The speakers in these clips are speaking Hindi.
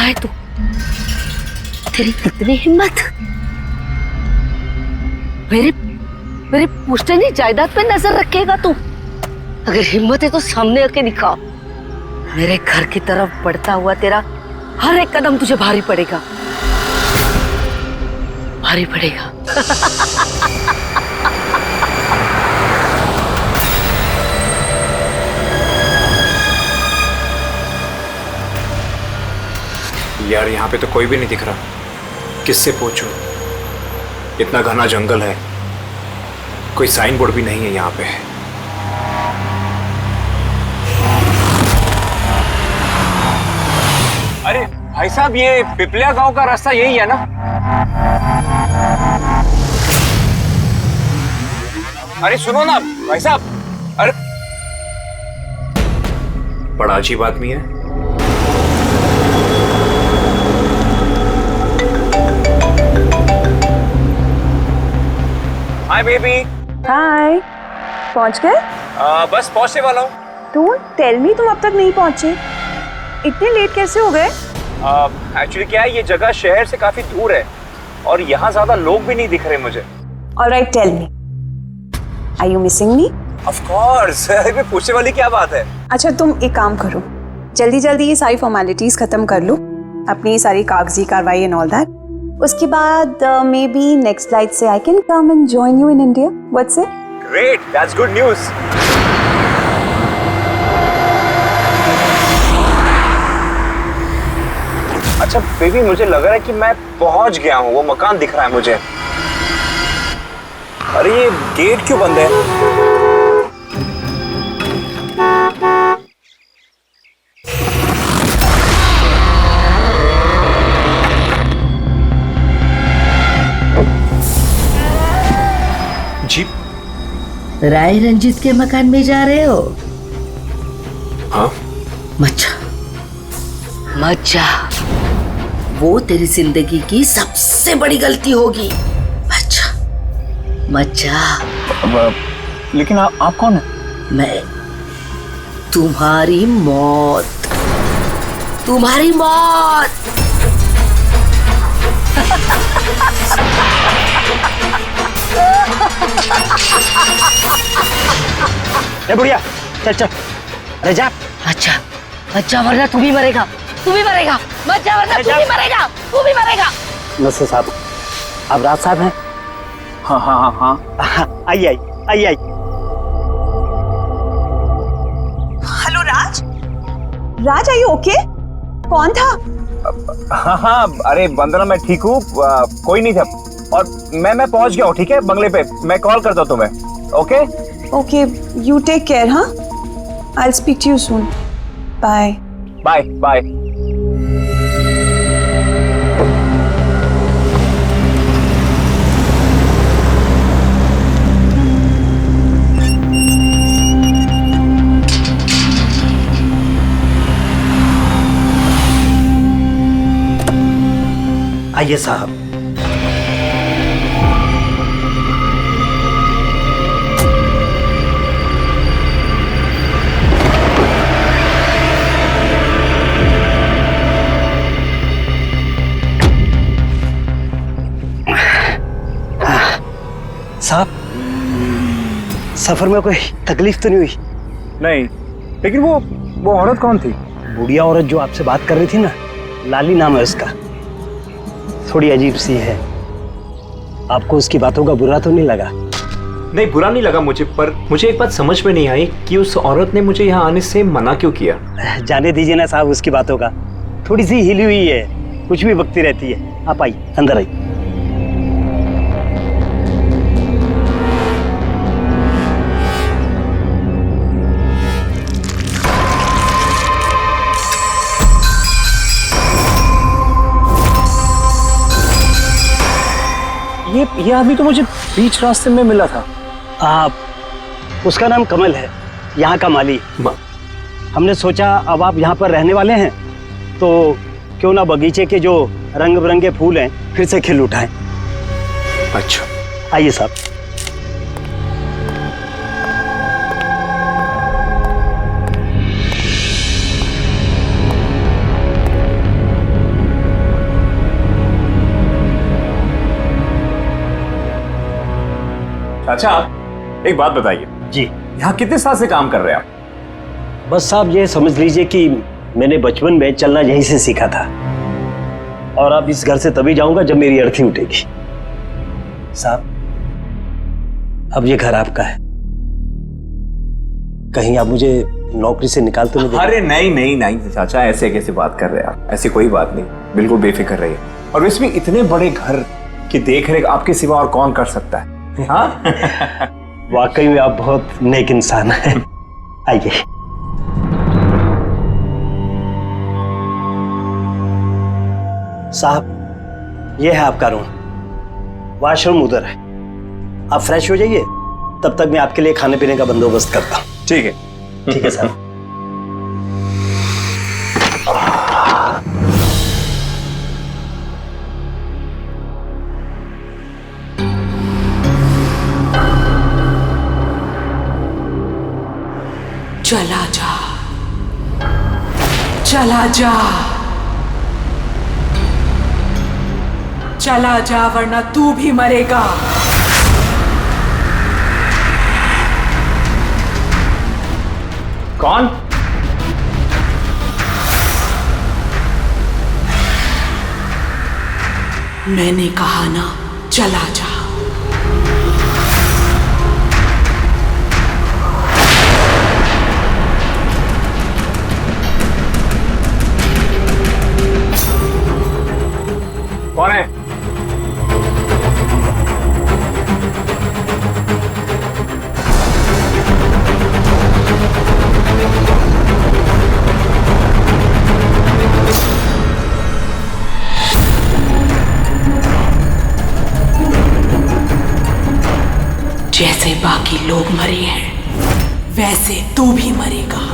है तू? तेरी कितनी हिम्मत! मेरे मेरे पुश्तैनी जायदाद पे नजर रखेगा तू? अगर हिम्मत है तो सामने आके दिखा। मेरे घर की तरफ बढ़ता हुआ तेरा हर एक कदम तुझे भारी पड़ेगा, भारी पड़ेगा। यार यहाँ पे तो कोई भी नहीं दिख रहा, किससे पूछूं? इतना घना जंगल है, कोई साइन बोर्ड भी नहीं है यहाँ पे। अरे भाई साहब, ये पिपलिया गांव का रास्ता यही है ना? अरे सुनो ना भाई साहब, अरे बड़ा अजीब आदमी है। Hi baby. हाय, पहुंच गए? बस पहुंचने वाला हूँ। डोंट टेल मी तुम अब तक नहीं पहुंचे। इतने लेट कैसे हो गए? एक्चुअली क्या है, ये जगह शहर से काफी दूर है और यहाँ ज्यादा लोग भी नहीं दिख रहे मुझे। Alright, tell me, are you missing me? Of course, पूछने वाली क्या बात है। अच्छा तुम एक काम करो, जल्दी जल्दी ये सारी फॉर्मेलिटीज खत्म कर लो, अपनी सारी कागजी कार्रवाई एंड ऑल दैट। उसके बाद मे बी नेक्स्ट फ्लाइट से I can come and join you in India. What's it? Great, that's good news. अच्छा बेबी, मुझे लग रहा है कि मैं पहुंच गया हूँ, वो मकान दिख रहा है मुझे। अरे ये गेट क्यों बंद है? जी? राय रंजीत के मकान में जा रहे हो? हाँ। मत जा, वो तेरी जिंदगी की सबसे बड़ी गलती होगी। मत जा। लेकिन आप कौन है? मैं तुम्हारी मौत, तुम्हारी मौत। ए बुढ़िया, चल चल, अरे जा। अच्छा वरना तू भी मरेगा, तू भी मरेगा। मत जा वरना तू भी मरेगा, तू भी मरेगा। नसर साहब, आप राज साहब हैं? हाँ हाँ हाँ हाँ। आई। Hello Raj, Raj are you okay? कौन था? हाँ, अरे वंदना मैं ठीक हूँ, कोई नहीं था और मैं पहुंच गया हूँ। ठीक है, बंगले पे मैं कॉल करता हूँ तुम्हें। Okay okay, you take care. हाँ, I will speak to you soon. Bye bye bye. आइए साहब। साहब, सफर में कोई तकलीफ तो नहीं हुई? नहीं, लेकिन वो औरत कौन थी? बुढ़िया औरत जो आपसे बात कर रही थी ना, लाली नाम है उसका, थोड़ी अजीब सी है। आपको उसकी बातों का बुरा तो नहीं लगा? नहीं, बुरा नहीं लगा मुझे, पर मुझे एक बात समझ में नहीं आई कि उस औरत ने मुझे यहाँ आने से मना क्यों किया। जाने दीजिए ना साहब उसकी बातों का, थोड़ी सी हिली हुई है, कुछ भी बकती रहती है। आप आइए, अंदर आइए। ये आदमी तो मुझे बीच रास्ते में मिला था। उसका नाम कमल है, यहाँ का माली। हमने सोचा अब आप यहाँ पर रहने वाले हैं तो क्यों ना बगीचे के जो रंग बिरंगे फूल हैं फिर से खिल उठाएं। अच्छा, आइए साहब। अच्छा एक बात बताइए जी। यहाँ कितने साल से काम कर रहे हैं आप? बस साहब ये समझ लीजिए कि मैंने बचपन में चलना यहीं से सीखा था, और अब इस घर से तभी जाऊंगा जब मेरी अर्थी उठेगी। साहब अब ये घर आपका है, कहीं आप मुझे नौकरी से निकाल तो नहीं देंगे? अरे नहीं नहीं नहीं चाचा, ऐसे कैसे बात कर रहे हैं आप? ऐसी कोई बात नहीं, बिल्कुल बेफिक्र रहिए। और वैसे भी इतने बड़े घर की देखरेख आपके सिवा और कौन कर सकता है? हाँ वाकई में आप बहुत नेक इंसान हैं। आइए। साहब ये है आपका रूम, वॉशरूम उधर है, आप फ्रेश हो जाइए, तब तक मैं आपके लिए खाने पीने का बंदोबस्त करता हूँ। ठीक है। ठीक है साहब। चला जा, चला जा, चला जा, वरना तू भी मरेगा। कौन? मैंने कहा ना, चला जा। कौन है? जैसे बाकी लोग मरे हैं, वैसे तू भी मरेगा।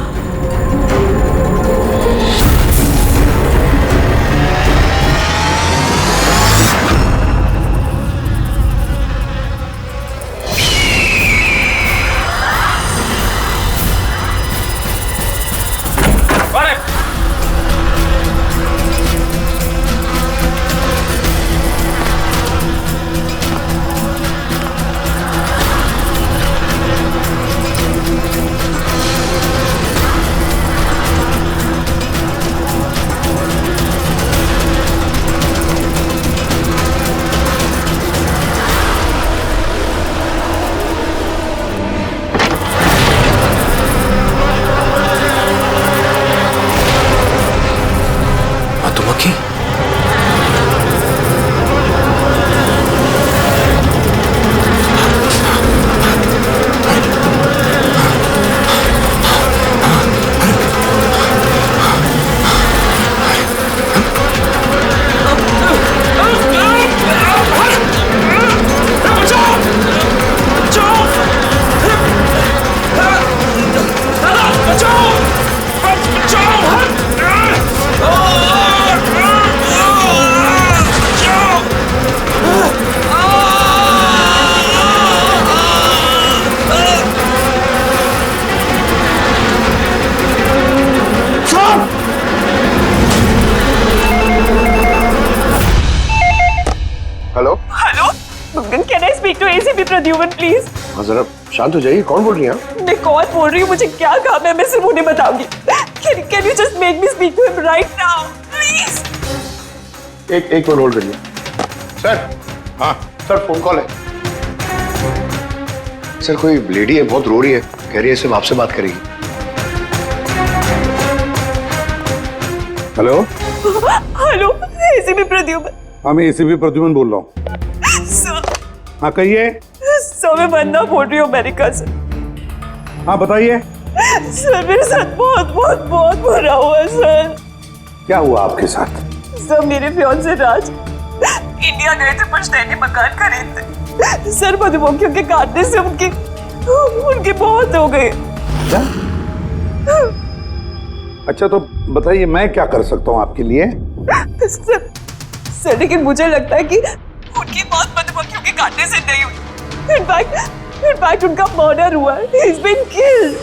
प्रद्युमन प्लीज। हाँ जरा शांत हो जाइए, कौन बोल रही है? मैं कौन बोल रही हूँ, मुझे क्या काम है, मैं सिर्फ उन्हें बताऊंगी। Can you just make me speak to him right now, please? एक मिनट होल्ड करिए। सर, हाँ सर, फोन कॉल है। सर कोई लेडी है, बहुत रो रही है, कह रही है सिर्फ आपसे बात करेगी। Hello hello, ACP Pradyuman. हाँ मैं एसीपी प्रद्युमन बोल रहा हूँ। सर, हाँ कहिए। सर मैं वंदना बोल रही हूँ अमेरिका से। हाँ बताइए। सर मेरे साथ बहुत बहुत बहुत बुरा हुआ सर। क्या हुआ आपके साथ? सर मेरे फियांसे राज इंडिया गए थे पुश्तैनी मकान खरीदते। सर मधुमक्खियों के काटने से उनकी मौत हो गई। क्या? अच्छा तो बताइए मैं क्या कर सकता हूँ आपके लिए? सर लेकिन मुझे लगता है कि उनकी मौत मधुमक्खियों के काटने से नहीं हुई। इनफैक्ट उनका मर्डर हुआ है। He's been killed।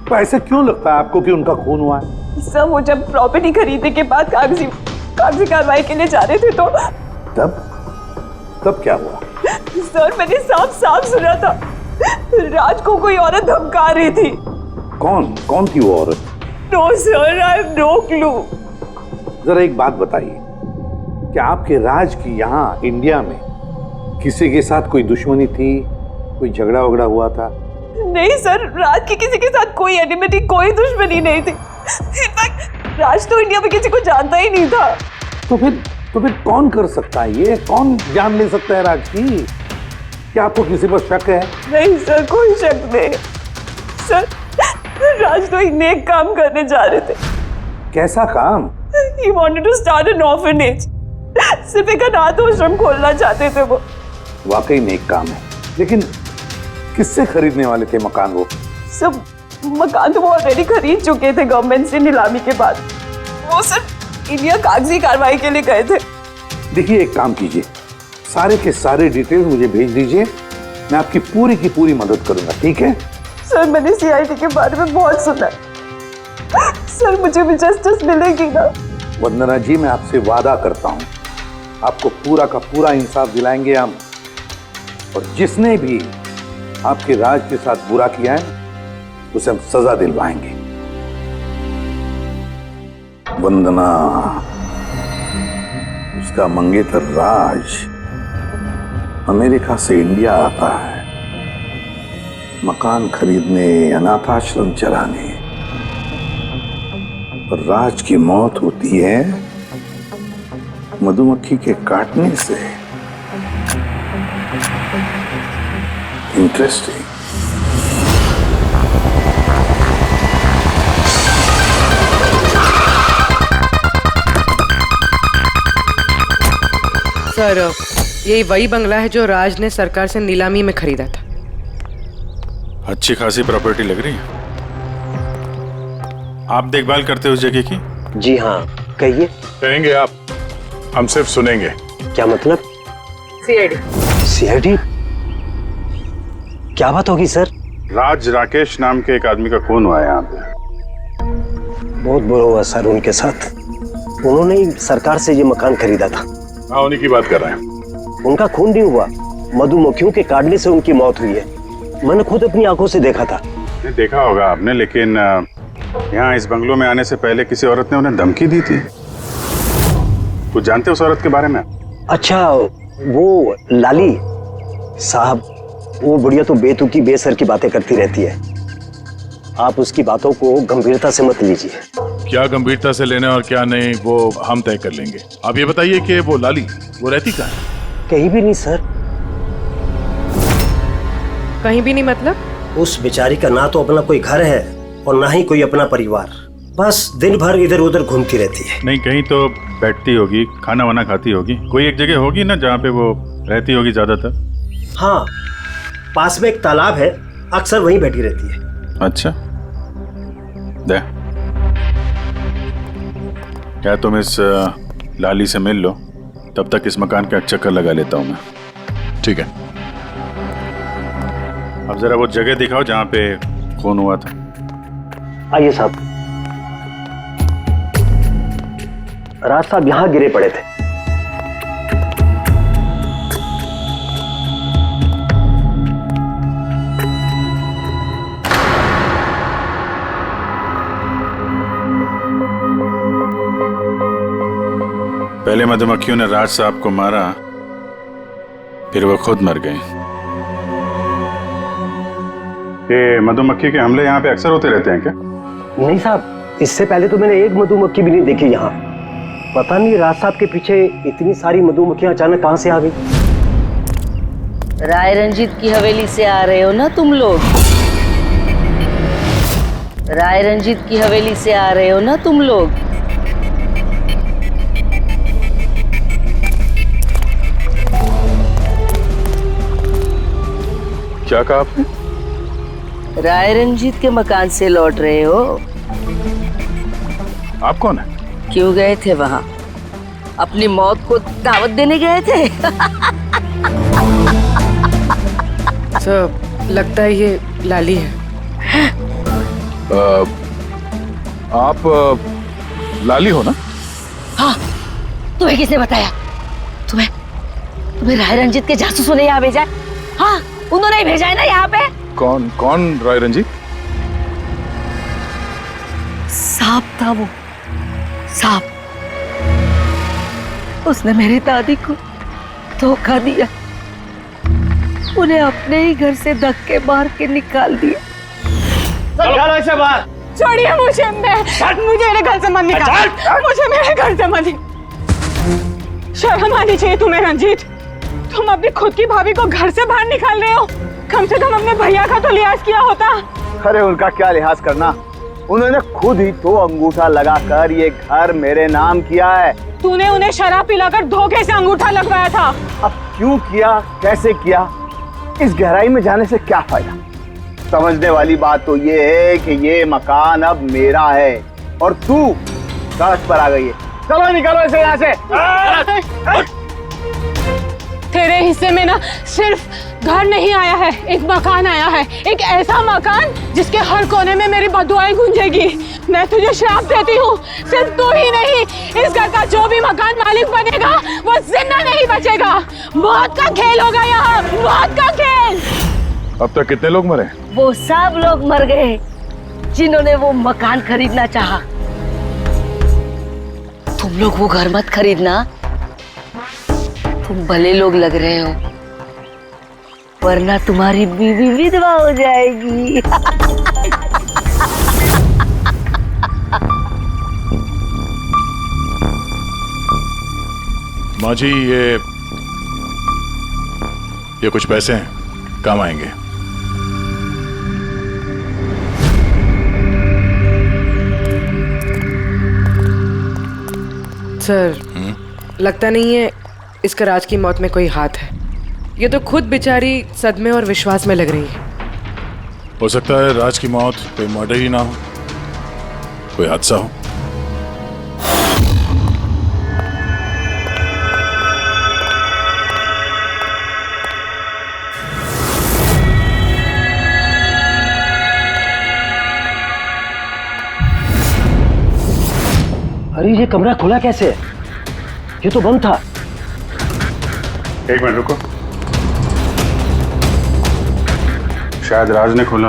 तो ऐसा क्यों लगता है आपको कि उनका खून हुआ है? सर वो जब प्रॉपर्टी खरीदने के बाद कागजी कार्रवाई के लिए जा रहे थे तो तब कब क्या हुआ? सर मैंने साफ साफ सुना था राज को कोई औरत धमका रही थी। कौन कौन थी वो औरत? No sir, I have no clue. जरा एक बात बताइए, क्या आपके राज की यहाँ इंडिया में किसी के साथ कोई दुश्मनी थी, कोई झगड़ा वगड़ा हुआ था? नहीं सर, राज की किसी के साथ कोई एनिमिटी, कोई दुश्मनी नहीं थी। इनफैक्ट राज तो इंडिया में किसी को जानता ही नहीं था। तो फिर कौन कर सकता है ये? कौन जान ले सकता है राज की? क्या आपको किसी पर शक है? नहीं सर, कोई शक नहीं। सर राज तो एक नेक काम करने जा रहे थे। कैसा काम? He wanted to start an orphanage। सिर्फ एक अनाथ आश्रम खोलना चाहते थे वो। वाकई नेक काम है, लेकिन किससे खरीदने वाले थे मकान वो? सब मकान तो वो ऑलरेडी खरीद चुके थे गवर्नमेंट से नीलामी के बाद। वो सिर्फ इंडिया कागजी कार्रवाई के लिए गए थे। देखिए, एक काम कीजिए, सारे के सारे डिटेल मुझे भेज दीजिए, मैं आपकी पूरी की पूरी मदद करूंगा, ठीक है? सर मैंने सीआईडी के बारे में बहुत सुना है। सर मुझे भी जस्टिस मिलेगी ना? वंदना जी, मैं आपसे वादा करता हूं, आपको पूरा का पूरा इंसाफ दिलाएंगे हम, और जिसने भी आपके राज के साथ बुरा किया है उसे हम सजा दिलवाएंगे। वंदना, उसका मंगेतर राज अमेरिका से इंडिया आता है मकान खरीदने, अनाथ आश्रम चलाने, और राज की मौत होती है मधुमक्खी के काटने से। इंटरेस्टिंग। सर, यही वही बंगला है जो राज ने सरकार से नीलामी में खरीदा था। अच्छी खासी प्रॉपर्टी लग रही है। आप देखभाल करते हो उस जगह की? जी हाँ, कहिए। कहेंगे आप, हम सिर्फ सुनेंगे। क्या मतलब? सीआईडी? क्या बात होगी सर? राज राकेश नाम के एक आदमी का खून हुआ है यहाँ पे। बहुत बुरा हुआ सर उनके साथ। उन्होंने ही सरकार से ये मकान खरीदा था। हाँ, उन्हीं की बात कर रहे हैं। उनका खून नहीं हुआ, मधुमक्खियों के काटने से उनकी मौत हुई है। मैंने खुद अपनी आंखों से देखा था। देखा होगा आपने, लेकिन यहाँ इस बंगलों में आने से पहले किसी औरत ने उन्हें धमकी दी थी। कुछ जानते हो उस औरत के बारे में? अच्छा, वो लाली साहब, वो बुढ़िया तो बेतुकी बेसर की बातें करती रहती है। आप उसकी बातों को गंभीरता से मत लीजिए। क्या गंभीरता से लेना और क्या नहीं वो हम तय कर लेंगे। आप ये बताइए कि वो लाली वो रहती कहाँ है? कहीं भी नहीं सर। कहीं भी नहीं मतलब? उस बेचारी का ना तो अपना कोई घर है और ना ही कोई अपना परिवार। बस दिन भर इधर उधर घूमती रहती है। नहीं, कहीं तो बैठती होगी, खाना वाना खाती होगी। कोई एक जगह होगी ना जहाँ पे वो रहती होगी ज्यादातर। हाँ, पास में एक तालाब है, अक्सर वहीं बैठी रहती है। अच्छा, दे क्या तुम इस लाली से मिल लो, तब तक इस मकान का चक्कर लगा लेता हूँ मैं। ठीक है, अब जरा वो जगह दिखाओ जहाँ पे खून हुआ था। आइए साहब। राज साहब यहाँ गिरे पड़े थे। पहले मधुमक्खियों ने राज साहब को मारा, फिर वो खुद मर गए। ये मधुमक्खी के हमले यहाँ पे अक्सर होते रहते हैं क्या? नहीं साहब, इससे पहले तो मैंने एक मधुमक्खी भी नहीं देखी यहाँ। पता नहीं राज साहब के पीछे इतनी सारी मधुमक्खियां अचानक कहाँ से आ गई। राय रंजीत की हवेली से आ रहे हो ना तुम लोग? राय रंजीत की हवेली से आ रहे हो ना तुम लोग? क्या कहा आपने? राय रंजीत के मकान से लौट रहे हो? आप कौन है? क्यों गए थे वहां? अपनी मौत को दावत देने गए थे? सर, लगता है ये लाली है। आप लाली हो ना? हाँ, तुम्हें किसने बताया? तुम्हें तुम्हें राय रंजीत के जासूसों ने यहाँ भेजा है? हाँ, उन्होंने ही भेजा है ना यहाँ पे। कौन कौन राय रंजीत? सांप था वो, सांप। उसने मेरी दादी को धोखा दिया, उन्हें अपने ही घर से धक्के मार के निकाल दिया। चलो ऐसे बाहर। छोड़िए मुझे, मुझे मेरे घर से मत निकाल, मुझे मेरे घर से मत निकाल। शर्म आनी चाहिए तुम्हें रंजीत, तुम अपनी खुद की भाभी को घर से बाहर निकाल रहे हो। कम से कम अपने भैया का तो लिहाज किया होता। अरे उनका क्या लिहाज करना, उन्होंने खुद ही तो अंगूठा लगाकर ये घर मेरे नाम किया है। तूने उन्हें शराब पिलाकर धोखे से अंगूठा लगवाया था। अब क्यों किया, कैसे किया, इस गहराई में जाने से क्या फायदा। समझने वाली बात तो ये है कि ये मकान अब मेरा है और तू सड़क पर आ गई है। चलो निकलो इसे यहाँ से। तेरे हिस्से में ना सिर्फ घर नहीं आया है, एक मकान आया है, एक ऐसा मकान जिसके हर कोने में मेरी बदुआएं गूंजेगी। मैं तुझे श्राप देती हूँ, सिर्फ तू ही नहीं, इस घर का जो भी मकान मालिक बनेगा वो जिंदा नहीं बचेगा। मौत का खेल होगा यहाँ, मौत का खेल। अब तक कितने लोग मरे? वो सब लोग मर गए जिन्होंने वो मकान खरीदना चाहा। तुम लोग वो घर मत खरीदना, तुम भले लोग लग रहे हो, वरना तुम्हारी बीवी विधवा हो जाएगी। माँ जी, ये कुछ पैसे हैं, काम आएंगे। सर, लगता नहीं है इसका राज की मौत में कोई हाथ है। ये तो खुद बेचारी सदमे और विश्वास में लग रही है। हो सकता है राज की मौत कोई मर्डर ही ना हो, कोई हादसा हो। अरे ये कमरा खुला कैसे है? ये तो बंद था। एक मिनट रुको, शायद राज ने खोला।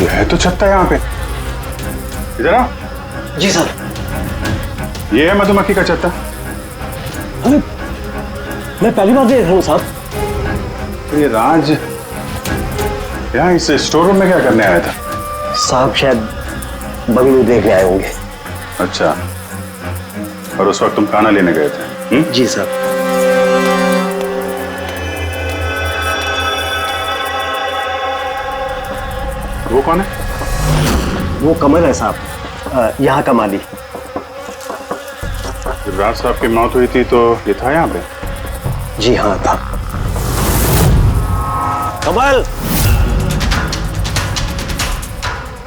ये है तो छत्ता यहाँ पे। इधर आ। जी सर। ये है मधुमक्खी का छत्ता। अरे मैं पहली बार देख रहा हूँ साहब। तो ये राज यहाँ इस स्टोर रूम में क्या करने आया था? साहब शायद बंगलू देखने आए होंगे। अच्छा, और उस वक्त तुम खाना लेने गए थे? जी साहब। वो कौन है? वो कमल है साहब, यहाँ का माली। जब राज साहब की मौत हुई थी तो ये था यहाँ पे? जी हाँ था। कमल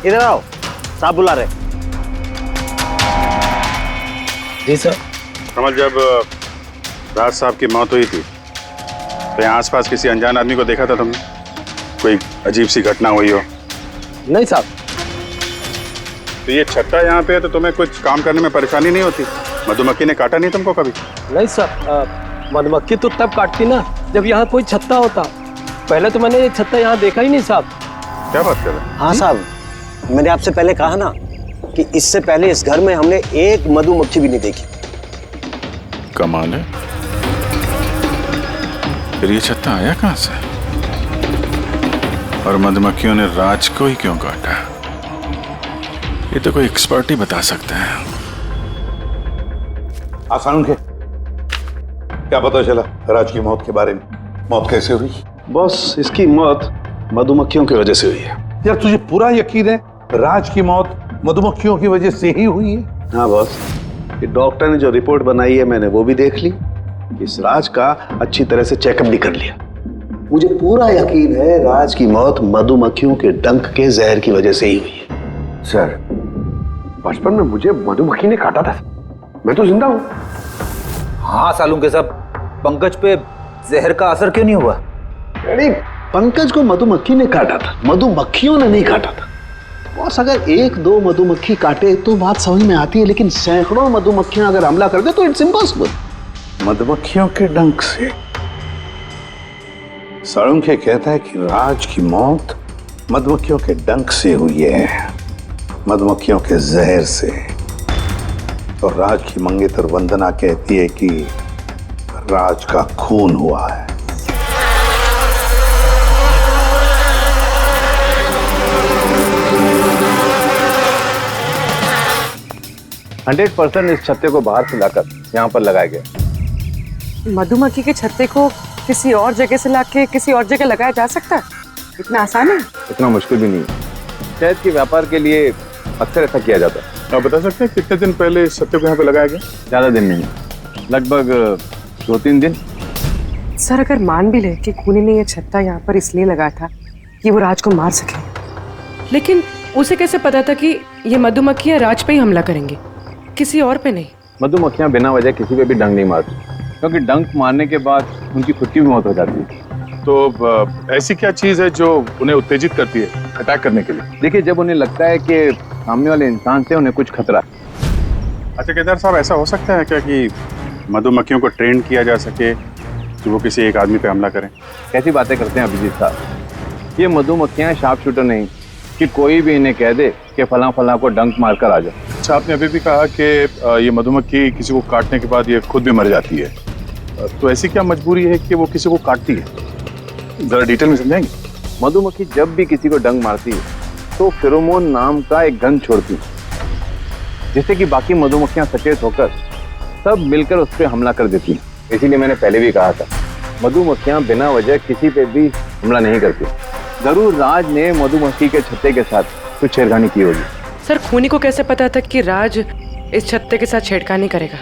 इधर आओ, साहब बुला रहे। जी सर। कमल, जब राज साहब की मौत हुई थी तो यहाँ आसपास किसी अनजान आदमी को देखा था तुमने? कोई अजीब सी घटना हुई हो? नहीं साहब। तो ये छत्ता यहाँ पे है तो तुम्हें कुछ काम करने में परेशानी नहीं होती? मधुमक्खी ने काटा नहीं तुमको कभी? नहीं सर, मधुमक्खी तो तब काटती ना जब यहाँ कोई छत्ता होता। पहले तो मैंने ये छत्ता यहाँ देखा ही नहीं साहब। क्या बात कर रहे हैं? हाँ साहब, मैंने आपसे पहले कहा ना कि इससे पहले इस घर में हमने एक मधुमक्खी भी नहीं देखी। कमाल है। फिर ये छत्ता आया कहाँ से? और मधुमक्खियों ने राज को ही क्यों काटा? ये तो कोई एक्सपर्ट ही बता सकता है। आसान उनके क्या पता चला राज की मौत के बारे में? मौत कैसे हुई? बस इसकी मौत मधुमक्खियों की वजह से हुई है। यार तुझे पूरा यकीन है राज की मौत मधुमक्खियों की वजह से ही हुई है? हाँ बॉस, ये डॉक्टर ने जो रिपोर्ट बनाई है मैंने वो भी देख ली, इस राज का अच्छी तरह से चेकअप भी कर लिया। मुझे पूरा यकीन है राज की मौत मधुमक्खियों के डंक के जहर की वजह से ही हुई है। सर, बचपन में मुझे मधुमक्खी ने काटा था, मैं तो जिंदा हूं। हाँ सालू के सब, पंकज पे जहर का असर क्यों नहीं हुआ? अरे पंकज को मधुमक्खी ने काटा था, मधुमक्खियों ने नहीं काटा था। बॉस अगर एक दो मधुमक्खी काटे तो बात समझ में आती है, लेकिन सैकड़ों मधुमक्खियां अगर हमला कर दे तो इट्स इम्पॉसिबल। मधुमक्खियों के डंक से। साळुंखे कहता है कि राज की मौत मधुमक्खियों के डंक से हुई है, मधुमक्खियों के जहर से। और राज की मंगेतर वंदना कहती है कि राज का खून हुआ है। 100% इस छत्ते को बाहर से लाकर यहाँ पर लगाया गया। मधुमक्खी के छत्ते को किसी और जगह से लाके किसी और जगह लगाया जा सकता है? इतना आसान है? इतना मुश्किल भी नहीं। शहद के व्यापार के लिए अक्सर ऐसा किया जाता है। आप बता सकते हैं कितने दिन पहले इस छत्ते को यहाँ पे लगाया गया? ज्यादा दिन नहीं, लगभग 2-3 दिन। सर अगर मान भी ले कि खूनी ने ये छत्ता यहाँ पर इसलिए लगाया था कि वो राज को मार सके, लेकिन उसे कैसे पता था कि ये मधुमक्खियाँ राज पे ही हमला करेंगी, किसी और पे नहीं? मधुमक्खियाँ बिना वजह किसी पे भी डंक नहीं मारती, क्योंकि डंक मारने के बाद उनकी खुद की भी मौत हो जाती है। तो ऐसी क्या चीज है जो उन्हें उत्तेजित करती है अटैक करने के लिए? देखिए, जब उन्हें लगता है कि सामने वाले इंसान से उन्हें कुछ खतरा। अच्छा केदार साहब, ऐसा हो सकता है क्या कि मधुमक्खियों को ट्रेन किया जा सके कि वो किसी एक आदमी पे हमला करें? कैसी बातें करते हैं अभिजीत साहब, ये मधुमक्खियाँ शार्प शूटर नहीं कि कोई भी इन्हें कह दे कि फलां फलां को डंक मारकर आ जाए। अच्छा, आपने अभी भी कहा कि ये मधुमक्खी किसी को काटने के बाद ये खुद भी मर जाती है, तो ऐसी क्या मजबूरी है कि वो किसी को काटती है? जरा डिटेल में समझाएंगे? मधुमक्खी जब भी किसी को डंक मारती है तो फेरोमोन नाम का एक गंध छोड़ती है, जिससे कि बाकी मधुमक्खियां सचेत होकर सब मिलकर उस पर हमला कर देती हैं। इसीलिए मैंने पहले भी कहा था, मधुमक्खियां बिना वजह किसी पे भी हमला नहीं करती। जरूर राज ने मधुमक्खी के छत्ते के साथ कुछ छेड़खानी की होगी। सर खूनी को कैसे पता था कि राज इस छत्ते के साथ छेड़खानी करेगा?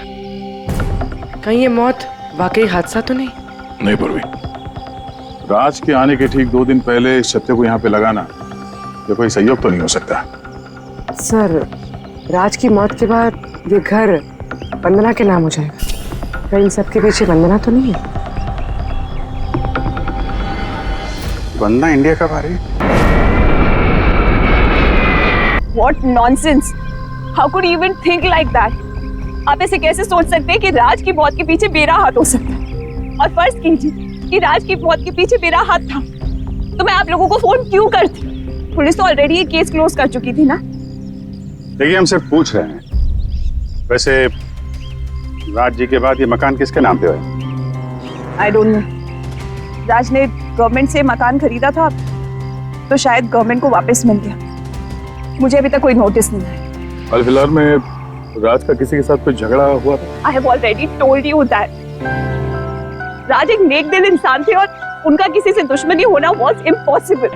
कहीं ये मौत वाकई हादसा तो नहीं? नहीं पूर्वी, राज के आने के ठीक 2 दिन पहले इस छत्ते को यहाँ पे लगाना ये कोई संयोग तो नहीं हो सकता। सर राज की मौत के बाद ये घर वंदना के नाम हो जाएगा, कहीं इन सबके पीछे वंदना तो नहीं है? वंदना इंडिया कब आ रही है? What nonsense! How could you even think like that? आप ऐसे कैसे सोच सकते हैं कि राज की मौत के पीछे मेरा हाथ हो सकता है? और फर्ज कीजिए कि राज की मौत के पीछे मेरा हाथ था, तो मैं आप लोगों को फोन क्यों करती? पुलिस तो ऑलरेडी ये केस क्लोज कर चुकी थी ना। देखिए, हम सिर्फ पूछ रहे हैं। वैसे राज जी के बाद ये मकान किसके नाम पे है? I don't know. राज ने गवर्नमेंट से मकान खरीदा था, तो शायद गवर्नमेंट को वापस मिल गया। मुझे अभी तक कोई नोटिस नहीं है। हाल फिलहाल में राज का किसी के साथ कोई झगड़ा हुआ था? I have already told you that Raj एक नेक दिल इंसान थे और उनका किसी से दुश्मनी होना वॉज इम्पॉसिबल।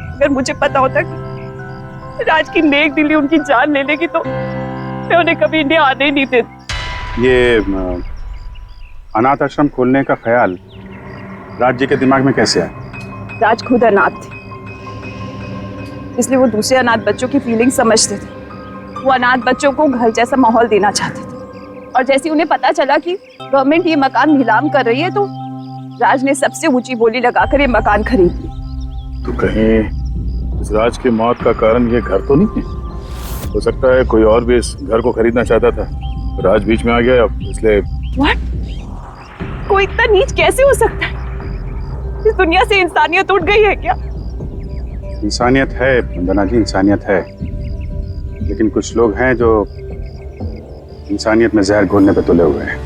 अगर मुझे पता होता कि राज की नेक दिली उनकी जान ले लेगी तो मैं उन्हें कभी इंडिया आने ही नहीं देती। ये अनाथ आश्रम खोलने का ख्याल राज जी के दिमाग में कैसे आया? राज खुद अनाथ थे, इसलिए वो दूसरे अनाथ बच्चों की फीलिंग समझते थे। वो अनाथ बच्चों को घर जैसा माहौल देना चाहते थे, और जैसे उन्हें पता चला कि गवर्नमेंट ये मकान नीलाम कर रही है तो राज ने सबसे ऊंची बोली लगाकर ये मकान खरीद लिया। तो कहीं इस राज की मौत का कारण ये घर तो नहीं है? हो सकता है कोई और भी इस घर को खरीदना चाहता था, राज बीच में आ गया इसलिए। What? कोई इतना नीच कैसे हो सकता है? इस दुनिया से इंसानियत उठ गई है क्या? इंसानियत है वंदना जी, इंसानियत है, लेकिन कुछ लोग हैं जो इंसानियत में जहर घोलने पे तुले हुए हैं।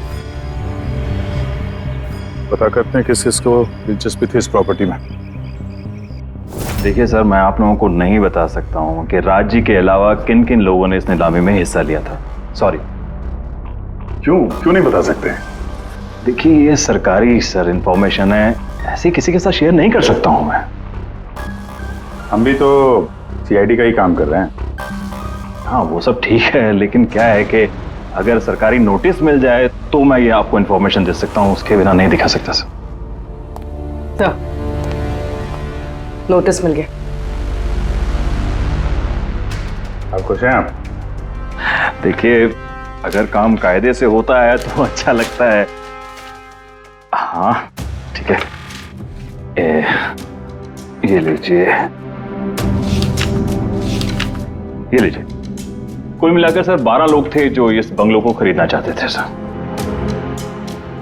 पता करते हैं किस किस को दिलचस्पी थी इस प्रॉपर्टी में। देखिए सर, मैं आप लोगों को नहीं बता सकता हूँ कि राज जी के अलावा किन किन लोगों ने इस नीलामी में हिस्सा लिया था। सॉरी। क्यों नहीं बता सकते? देखिए, ये सरकारी सर इंफॉर्मेशन है, ऐसे किसी के साथ शेयर नहीं कर सकता हूँ मैं। हम भी तो सीआईडी का ही काम कर रहे हैं। हाँ, वो सब ठीक है, लेकिन क्या है कि अगर सरकारी नोटिस मिल जाए तो मैं ये आपको इंफॉर्मेशन दे सकता हूँ, उसके बिना नहीं दिखा सकता सर। नोटिस मिल गया। आप खुश हैं आप? देखिए, अगर काम कायदे से होता है तो अच्छा लगता है। हाँ ठीक है, ये लीजिए, ये लीजिए। कुल मिलाकर सर 12 लोग थे जो इस बंगलों को खरीदना चाहते थे सर।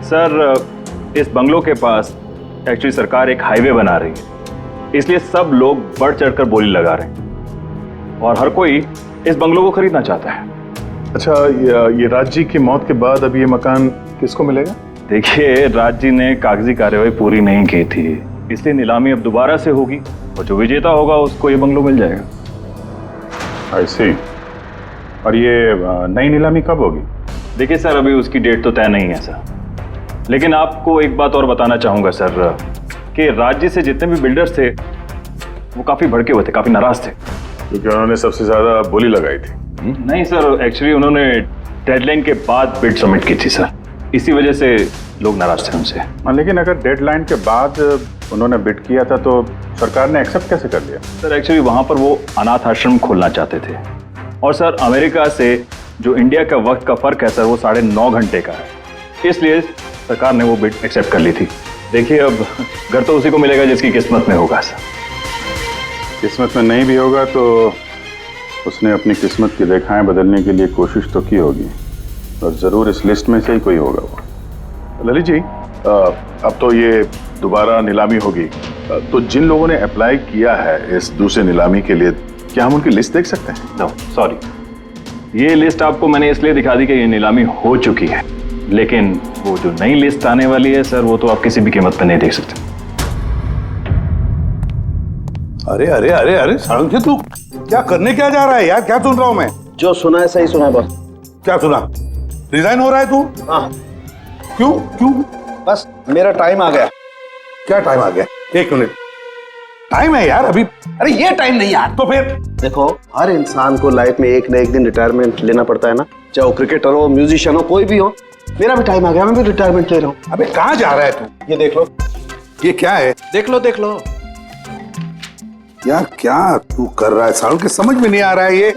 सर इस बंगलों के पास एक्चुअली सरकार एक हाईवे बना रही है, इसलिए सब लोग बढ़ चढ़कर बोली लगा रहे हैं और हर कोई इस बंगलों को खरीदना चाहता है। अच्छा, ये राज जी की मौत के बाद अब ये मकान किसको मिलेगा? देखिए, राज जी ने कागजी कार्यवाही पूरी नहीं की थी, इसलिए नीलामी अब दोबारा से होगी और जो विजेता होगा उसको ये बंगलो मिल जाएगा। आई सी। और ये नई नीलामी कब होगी? देखिए सर, अभी उसकी डेट तो तय नहीं है सर, लेकिन आपको एक बात और बताना चाहूंगा सर कि राज्य से जितने भी बिल्डर्स थे वो काफी भड़के हुए थे, काफी नाराज थे, क्योंकि उन्होंने सबसे ज्यादा बोली लगाई थी। नहीं सर, एक्चुअली उन्होंने डेडलाइन के बाद बिड सबमिट की थी सर, इसी वजह से लोग नाराज थे उनसे। लेकिन अगर डेडलाइन के बाद उन्होंने बिड किया था तो सरकार ने एक्सेप्ट कैसे कर लिया? सर एक्चुअली वहां पर वो अनाथ आश्रम खोलना चाहते थे और सर अमेरिका से जो इंडिया का वक्त का फर्क है सर वो 9.5 घंटे का है, इसलिए सरकार ने वो बिड एक्सेप्ट कर ली थी। देखिए, अब घर तो उसी को मिलेगा जिसकी किस्मत में होगा सर। किस्मत में नहीं भी होगा तो उसने अपनी किस्मत की रेखाएं बदलने के लिए कोशिश तो की होगी और जरूर इस लिस्ट में से ही कोई होगा वो। ललित जी, अब तो ये दोबारा नीलामी होगी, तो जिन लोगों ने अप्लाई किया है इस दूसरे नीलामी के लिए, क्या हम उनकी लिस्ट देख सकते हैं? नो सॉरी, ये लिस्ट आपको मैंने इसलिए दिखा दी कि ये नीलामी हो चुकी है, लेकिन वो जो नई लिस्ट आने वाली है सर वो तो आप किसी भी कीमत पर नहीं देख सकते। अरे अरे अरे अरे सारंगी, तू क्या करने क्या जा रहा है यार? क्या सुन रहा हूं मैं? जो सुना है सही सुना है बस। क्या सुना? रिजाइन हो रहा है तू? हाँ। क्यों क्यों? बस मेरा टाइम आ गया। क्या टाइम आ गया? 1 मिनट टाइम है यार अभी। अरे ये टाइम नहीं यार। तो फिर देखो, हर इंसान को लाइफ में एक न एक दिन रिटायरमेंट लेना पड़ता है ना, चाहे वो क्रिकेटर हो, म्यूजिशियन हो, कोई भी हो। मेरा भी टाइम आ गया, मैं भी रिटायरमेंट ले रहा हूँ। अबे कहाँ जा रहा है तू? ये देख लो। ये क्या है? देख लो देख लो। यार क्या तू कर रहा है सारुण? के समझ में नहीं आ रहा है ये।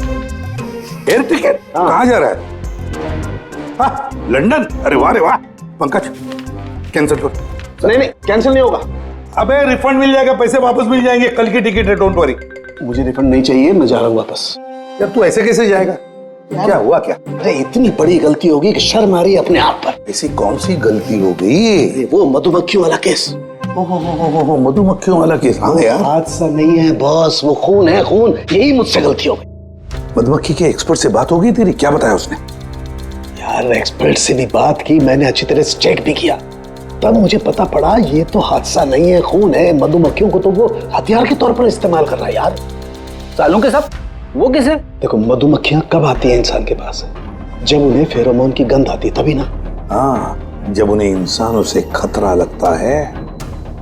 एयर टिकट कहाँ जा रहा है? हाँ, लंदन। अरे वाह रे वाह। पंकज कैंसिल कर। नहीं नहीं, कैंसिल नहीं होगा। अबे रिफंड मिल जाएगा, पैसे वापस मिल जाएंगे, कल की टिकट है, डोंट वरी। मुझे रिफंड नहीं चाहिए, मैं जा रहा हूँ वापस। यार तू ऐसे कैसे जाएगा? क्या हुआ क्या? अरे इतनी बड़ी गलती होगी कि शर्म आ रही है अपने आप पर। ऐसी कौन सी गलती हो गई? वो मधुमक्खियों वाला केस। मधुमक्खियों वाला केस? हाँ यार, हादसा नहीं है बॉस, वो खून है खून। यही मुझसे गलती हो गई। मधुमक्खी के एक्सपर्ट से बात हो गई तेरी? क्या बताया उसने? यार एक्सपर्ट से भी बात की मैंने, अच्छी तरह से चेक भी किया, तब मुझे पता पड़ा ये तो हादसा नहीं है, खून है। मधुमक्खियों को तो वो हथियार के तौर पर इस्तेमाल कर रहा है यार। सालों के सब वो किसे? देखो, मधुमक्खियां कब आती हैं इंसान के पास? जब उन्हें फेरोमोन की गंध आती, तभी ना। हाँ, जब उन्हें इंसानों से खतरा लगता है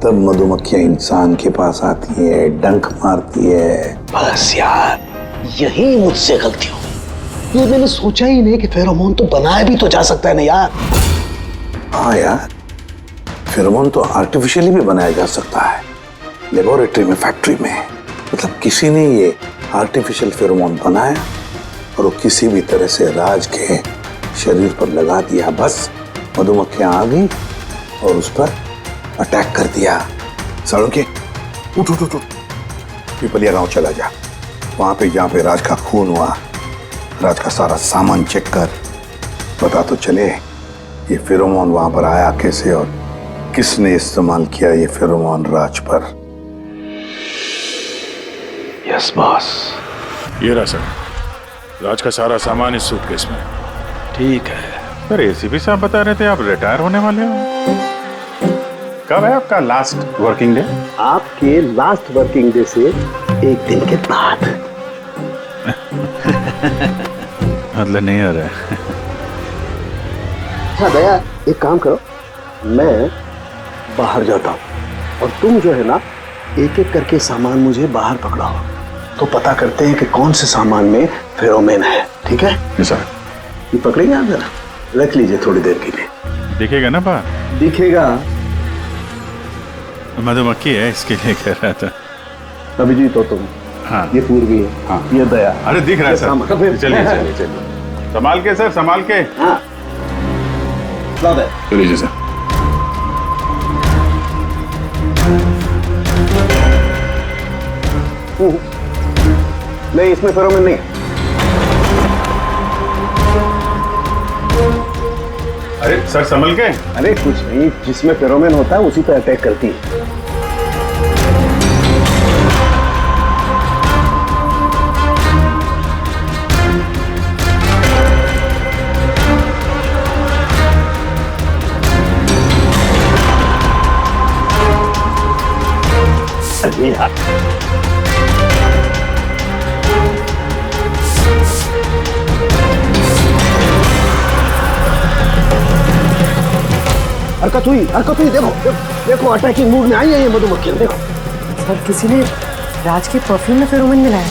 तब मधुमक्खियां इंसान के पास आती है, डंक मारती है। बस यार, यही मुझसे गलती हो गई। ये मैंने सोचा ही नहीं कि फेरोमोन तो बनाया भी तो जा सकता है ना यार। हाँ यार, फेरोमोन तो आर्टिफिशियली भी बनाया जा सकता है, लेबोरेटरी में, फैक्ट्री में। मतलब किसी ने ये आर्टिफिशियल फेरोमोन बनाया और वो किसी भी तरह से राज के शरीर पर लगा दिया, बस मधुमक्खियां आ गई और उस पर अटैक कर दिया। सारुण के उठ उठ उठ उठ, पिपलिया गांव चला जा। वहां पे जहाँ पे राज का खून हुआ, राज का सारा सामान चेक कर, पता तो चले ये फेरोमोन वहां पर आया कैसे और किसने इस्तेमाल किया ये फेरोमोन राज पर। Yes boss. ये रहा सर, राज का सारा सामान इस सूटकेस में। ठीक है सर, एसीपी साहब बता रहे थे आप रिटायर होने वाले हो। कब है आपका लास्ट वर्किंग डे? आपके लास्ट वर्किंग डे से 1 दिन के बाद। मतलब नहीं हो रहा है। अच्छा दया, एक काम करो, मैं बाहर जाता हूँ और तुम जो है ना, एक एक करके सामान मुझे बाहर पकड़ाओ, तो पता करते हैं कि कौन से सामान में फेरोमोन है। ठीक है सर? ये पकड़ेंगे आप? जरा रख लीजिए थोड़ी देर के लिए। दिखेगा ना बाहर? दिखेगा। मधुमक्खी है इसके लिए कह रहा था। अभिजीत हो तुम? हाँ ये पूर्वी है, हाँ ये दया। अरे दिख रहा है सर, चलिए चलिए चलिए, संभाल के सर, संभाल के। हाँ चलिए जी सर। नहीं, इसमें फेरोमोन नहीं। अरे सर संभल के। अरे कुछ नहीं, जिसमें फेरोमोन होता है उसी पे अटैक करती है। अरे यार, हरकत हुई, देखो देखो, अटैकिंग मूड में आई है ये मधुमक्खियां, देखो। सर किसी ने राज के परफ्यूम में फेरोमोन मिलाया।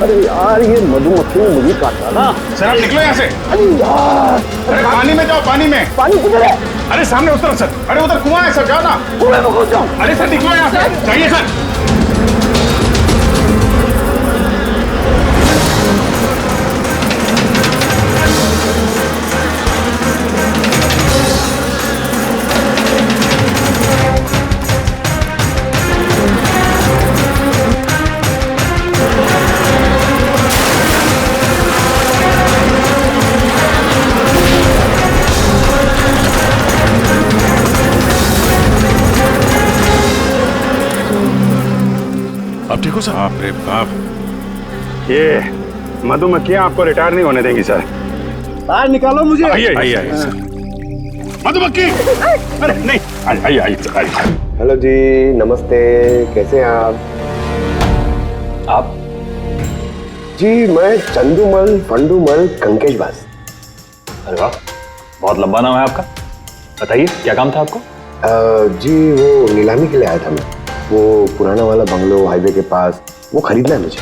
अरे यार, ये मधुमक्खियों ने मुझे काटा ना। सर आप निकलो यहाँ से। अरे यार, अरे पानी में जाओ, पानी में। पानी किधर है? अरे सामने उस तरफ सर। अरे उधर कुआं है सर, जाओ ना। कुएं में घुस जाओ। अरे सर निकलो यहाँ से, जाइए सर। आप ठीक हो सर? बाप रे बाप, ये मधुमक्खियां आपको रिटायर नहीं होने देंगी सर। बाहर निकालो मुझे। आइए आइए आइए सर। मधुमक्खी, अरे नहीं, आइए आइए आइए। हेलो जी, नमस्ते, कैसे हैं आप? जी मैं चंदूमल फंडूमल कंकेश बास। अरे वाह, बहुत लंबा नाम है आपका। बताइए क्या काम था आपको? जी वो नीलामी के लिए आया था मैं। वो पुराना वाला बंगलो हाईवे के पास, वो खरीदना है मुझे।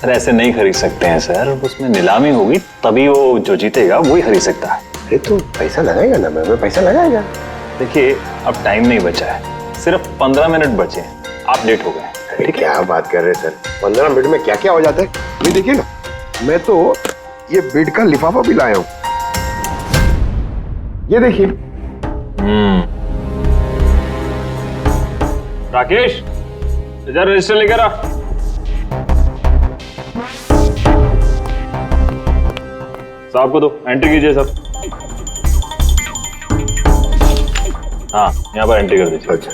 सर ऐसे नहीं खरीद सकते हैं सर, उसमें नीलामी होगी तभी वो जो जीतेगा वही खरीद सकता है। अरे तो पैसा लगाएगा ना, मैं पैसा लगाएगा। देखिए अब टाइम नहीं बचा है, सिर्फ 15 मिनट बचे हैं, आप लेट हो गए। अरे क्या बात कर रहे हैं सर, 15 मिनट में क्या क्या हो जाता है। ये देखिए ना, मैं तो ये बेड का लिफाफा भी लाया हूँ, ये देखिए। राकेश, इधर रजिस्टर लेकर आ। साहब को दो, एंट्री कीजिए सब। हाँ यहाँ पर एंट्री कर दीजिए। अच्छा,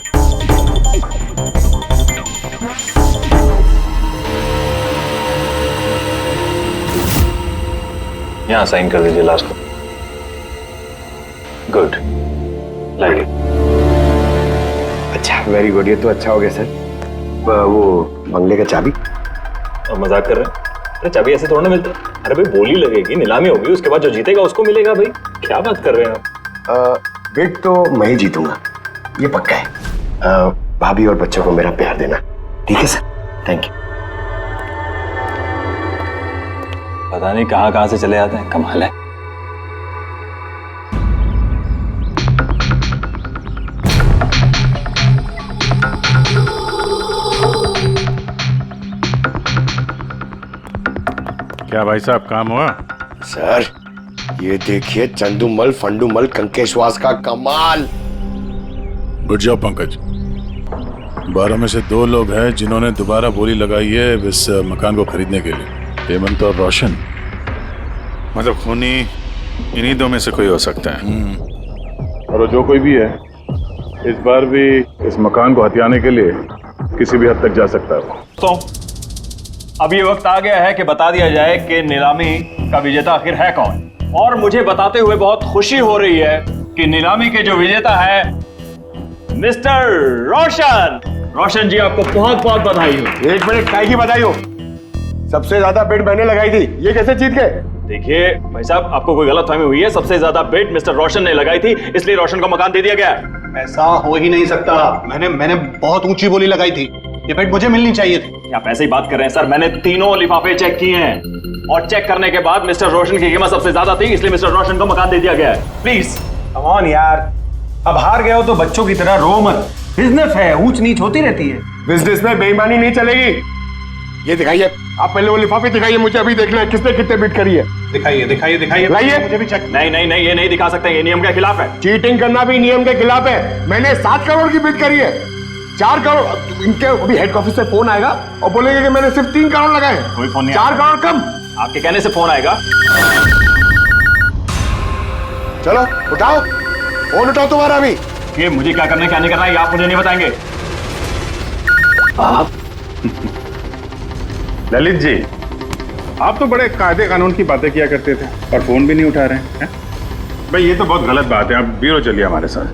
यहाँ साइन कर दीजिए लास्ट को। गुड, लाइए। अच्छा, वेरी गुड, ये तो अच्छा हो गया सर। वो बंगले का चाबी? और मजाक कर रहे हैं? अरे चाबी ऐसे थोड़ा ना मिलता है। अरे भाई बोली लगेगी, नीलामी होगी, उसके बाद जो जीतेगा उसको मिलेगा। भाई क्या बात कर रहे हैं आप? बेट तो मैं ही जीतूंगा, ये पक्का है। भाभी और बच्चों को मेरा प्यार देना, ठीक है सर? Thank you. पता नहीं कहाँ कहाँ से चले आते हैं, कमाल है। क्या भाई साहब काम हुआ? सर ये देखिए, चंदूमल फंडूमल कंकेशवास का कमाल। उठ जाओ पंकज, 12 में से 2 लोग हैं जिन्होंने दोबारा बोली लगाई है इस मकान को खरीदने के लिए, हेमंत और रोशन। मतलब खूनी इन्हीं 2 में से कोई हो सकता है। और जो कोई भी है, इस बार भी इस मकान को हथियाने के लिए किसी भी हद तक जा सकता है। तो अब ये वक्त आ गया है कि बता दिया जाए कि नीलामी का विजेता आखिर है कौन। और मुझे बताते हुए बहुत खुशी हो रही है कि नीलामी के जो विजेता है मिस्टर रोशन। रोशन जी आपको बहुत बहुत बधाई हो। 1 मिनट, काय की बधाई हो? सबसे ज्यादा बेट मैंने लगाई थी, ये कैसे जीत गए? देखिए भाई साहब, आपको कोई गलतफहमी हुई है। सबसे ज्यादा बेट मिस्टर रोशन ने लगाई थी, इसलिए रोशन को मकान दे दिया गया है। ऐसा हो ही नहीं सकता, मैंने बहुत ऊंची बोली लगाई थी, ये बेट मुझे मिलनी चाहिए थी। आप ऐसे ही बात कर रहे हैं सर, मैंने तीनों लिफाफे चेक किए हैं और चेक करने के बाद मिस्टर रोशन की कीमत सबसे ज्यादा थी, इसलिए मिस्टर रोशन को मकान दे दिया गया है। प्लीज कम ऑन यार, अब हार गए हो तो बच्चों की तरह रो मत। बिजनेस है, ऊंच नीच होती रहती है। बिजनेस में बेईमानी नहीं चलेगी। ये दिखाइए, आप पहले वो लिफाफे दिखाइए, मुझे अभी देखना है किसने कितने बिट करी है। दिखाइए दिखाइए दिखाइए, लाइए। मुझे भी चेक। नहीं नहीं नहीं, ये नहीं दिखा सकते, ये नियम के खिलाफ है। चीटिंग करना भी नियम के खिलाफ है। मैंने 7 करोड़ की बिट करी है, 4 करोड़। इनके अभी हेड ऑफिस से फोन आएगा और बोलेंगे कि मैंने सिर्फ 3 करोड़ लगाए। कोई फोन नहीं 4 करोड़ कम। आपके कहने से फोन आएगा। चलो उठाओ, फोन उठाओ तुम्हारा अभी। ये मुझे क्या करना है क्या नहीं करना है, ये आप मुझे नहीं बताएंगे। आप ललित जी, आप तो बड़े कायदे कानून की बातें किया करते थे और फोन भी नहीं उठा रहे हैं। भाई ये तो बहुत गलत बात है। आप ब्यूरो चलिए हमारे साथ।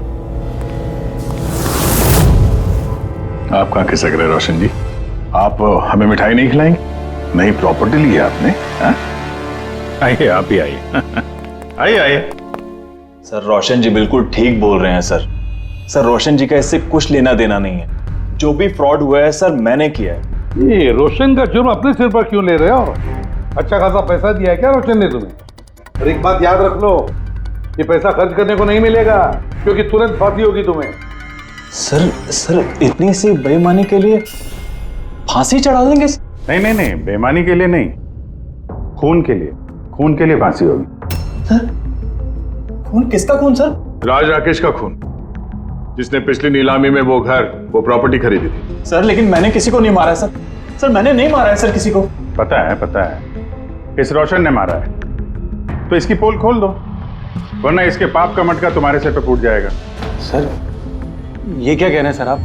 आप कहाँ खिसक रहे रोशन जी? आप हमें मिठाई नहीं खिलाएंगे? नई प्रॉपर्टी ली है आपने? आइए, आप ही आइए। आइए आइए। सर रोशन जी बिल्कुल ठीक बोल रहे हैं सर। सर रोशन जी का इससे कुछ लेना देना नहीं है। जो भी फ्रॉड हुआ है सर मैंने किया है। ये रोशन का जुर्म अपने सिर पर क्यों ले रहे हो? अच्छा खासा पैसा दिया है क्या रोशन ने तुम्हें? और एक बात याद रख लो, ये पैसा खर्च करने को नहीं मिलेगा, क्योंकि तुरंत फांसी होगी तुम्हें। सर इतनी सी बेईमानी के लिए फांसी चढ़ा देंगे? नहीं नहीं नहीं, बेईमानी के लिए नहीं, खून के लिए। खून के लिए फांसी होगी। सर खून? किसका खून सर? राज राकेश का खून, जिसने पिछली नीलामी में वो घर, वो प्रॉपर्टी खरीदी थी। सर लेकिन मैंने किसी को नहीं मारा है सर। सर मैंने नहीं मारा है सर किसी को। पता है, इस रोशन ने मारा है। तो इसकी पोल खोल दो, वरना इसके पाप का मटका तुम्हारे सिर पे फूट जाएगा। सर ये क्या कह रहे हैं सर आप?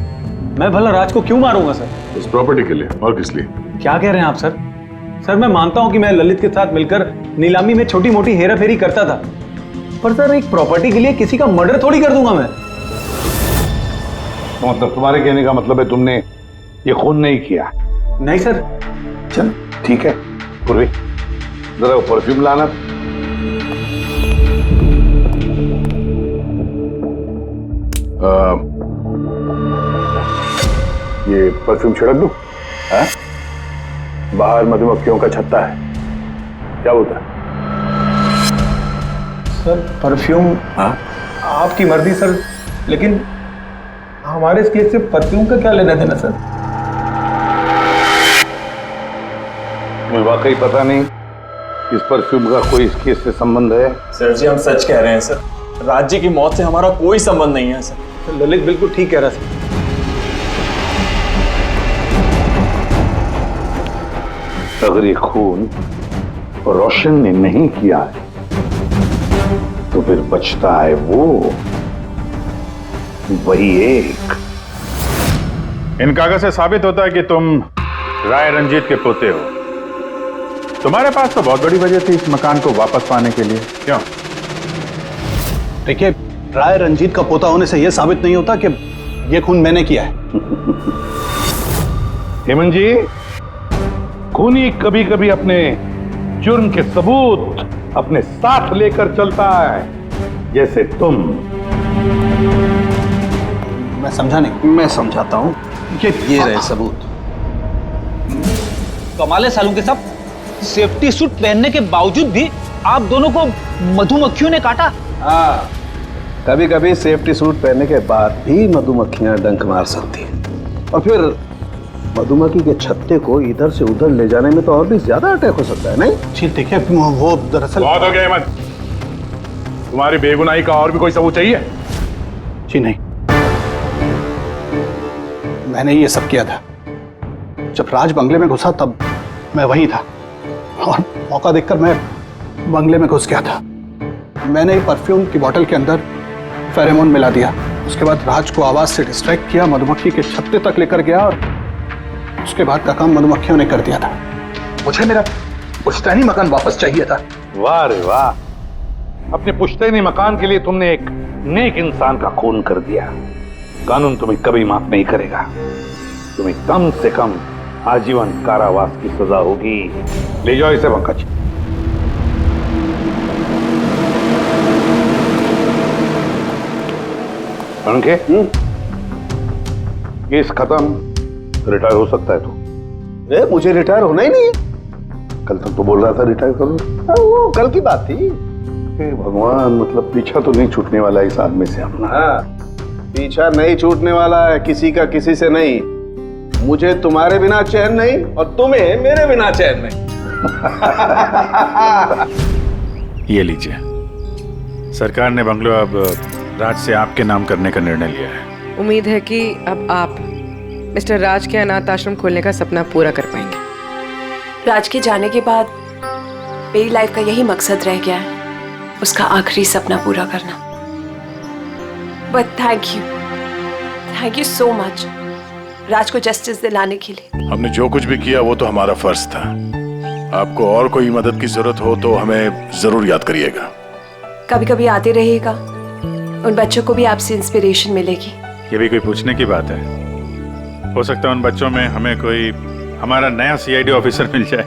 मैं भला राज को क्यों मारूंगा सर? इस प्रॉपर्टी के लिए, और किस लिए? क्या कह रहे हैं आप सर? सर मैं मानता हूं कि मैं ललित के साथ मिलकर नीलामी में छोटी मोटी हेरा फेरी करता था, पर सर एक प्रॉपर्टी के लिए किसी का मर्डर थोड़ी कर दूंगा मैं। मतलब तुम्हारे कहने का मतलब है तुमने ये खून नहीं किया? नहीं सर। चल ठीक है, पूर्वी जरा वो परफ्यूम लाना। ये परफ्यूम छिड़क दूं? बाहर मधुमक्खियों का छत्ता है, क्या बोलता है? Sir perfume? हाँ आपकी मर्जी सर, लेकिन हमारे इस केस से परफ्यूम का क्या लेना देना सर? मुझे वाकई पता नहीं इस परफ्यूम का कोई इस केस से संबंध है। सर जी हम सच कह रहे हैं सर, राज जी की मौत से हमारा कोई संबंध नहीं है सर। ललित बिल्कुल ठीक कह रहा है। अगर ये खून रोशन ने नहीं किया है तो फिर बचता है वो वही एक। इन कागज से साबित होता है कि तुम राय रंजीत के पोते हो। तुम्हारे पास तो बहुत बड़ी वजह थी इस मकान को वापस पाने के लिए, क्यों? देखिए, राय रंजीत का पोता होने से यह साबित नहीं होता कि यह खून मैंने किया है। हेमंत जी, खूनी कभी कभी अपने जुर्म के सबूत अपने साथ लेकर चलता है, जैसे तुम। मैं समझा नहीं। मैं समझाता हूं। ये रहे सबूत। कमाल है सालू के साहब, सेफ्टी सूट पहनने के बावजूद भी आप दोनों को मधुमक्खियों ने काटा। हाँ, कभी कभी सेफ्टी सूट पहनने के बाद भी मधुमक्खियां डंक मार सकती हैं, और फिर मधुमक्खी के छत्ते को इधर से उधर ले जाने में तो और भी ज्यादा अटैक हो सकता है, नहीं? जी देखिए, वो दरअसल बहुत हो गया हेमंत, तुम्हारी बेगुनाही का और भी कोई सबूत चाहिए? जी नहीं, मैंने ये सब किया था। जब राज बंगले में घुसा तब मैं वहीं था, और मौका देखकर मैं बंगले में घुस गया था। मैंने परफ्यूम की बोतल के अंदर फेरोमोन मिला दिया। उसके बाद राज को आवाज से डिस्ट्रैक्ट किया, मधुमक्खी के छत्ते तक लेकर गया, और उसके बाद का काम मधुमक्खियों ने कर दिया था। मुझे मेरा पुश्तैनी मकान वापस चाहिए था। वाह रे वाह, अपने पुश्तैनी मकान के लिए तुमने एक नेक इंसान का खून कर दिया। कानून तुम्हें कभी माफ नहीं करेगा। तुम्हें कम से कम आजीवन कारावास की सजा होगी। ले जाओ इसे पंकज। पंखे, केस खत्म, रिटायर हो सकता है तू। मुझे रिटायर होना ही नहीं है। कल तक तो बोल रहा था रिटायर करो। वो कल की बात थी। भगवान, मतलब पीछा तो नहीं छूटने वाला इस आदमी से अपना। पीछा नहीं छूटने वाला है किसी का किसी से नहीं। मुझे तुम्हारे बिना चैन नहीं और तुम्हें मेरे बिना चैन नहीं। ये लीजिए, सरकार ने बंगलो अब राज से आपके नाम करने का निर्णय लिया है। उम्मीद है कि अब आप मिस्टर राज के अनाथ आश्रम खोलने का सपना पूरा कर पाएंगे। राज के जाने के बाद मेरी लाइफ का यही मकसद रह गया है, उसका आखिरी सपना पूरा करना। But thank you so much Raj को जस्टिस दिलाने के लिए। हमने जो कुछ भी किया वो तो हमारा फर्ज था। आपको और कोई मदद की जरूरत हो तो हमें जरूर याद करिएगा। कभी कभी आते रहिएगा, उन बच्चों को भी आपसे इंस्पिरेशन मिलेगी। ये भी कोई पूछने की बात है? हो सकता है उन बच्चों में हमें कोई हमारा नया CID ऑफिसर मिल जाए।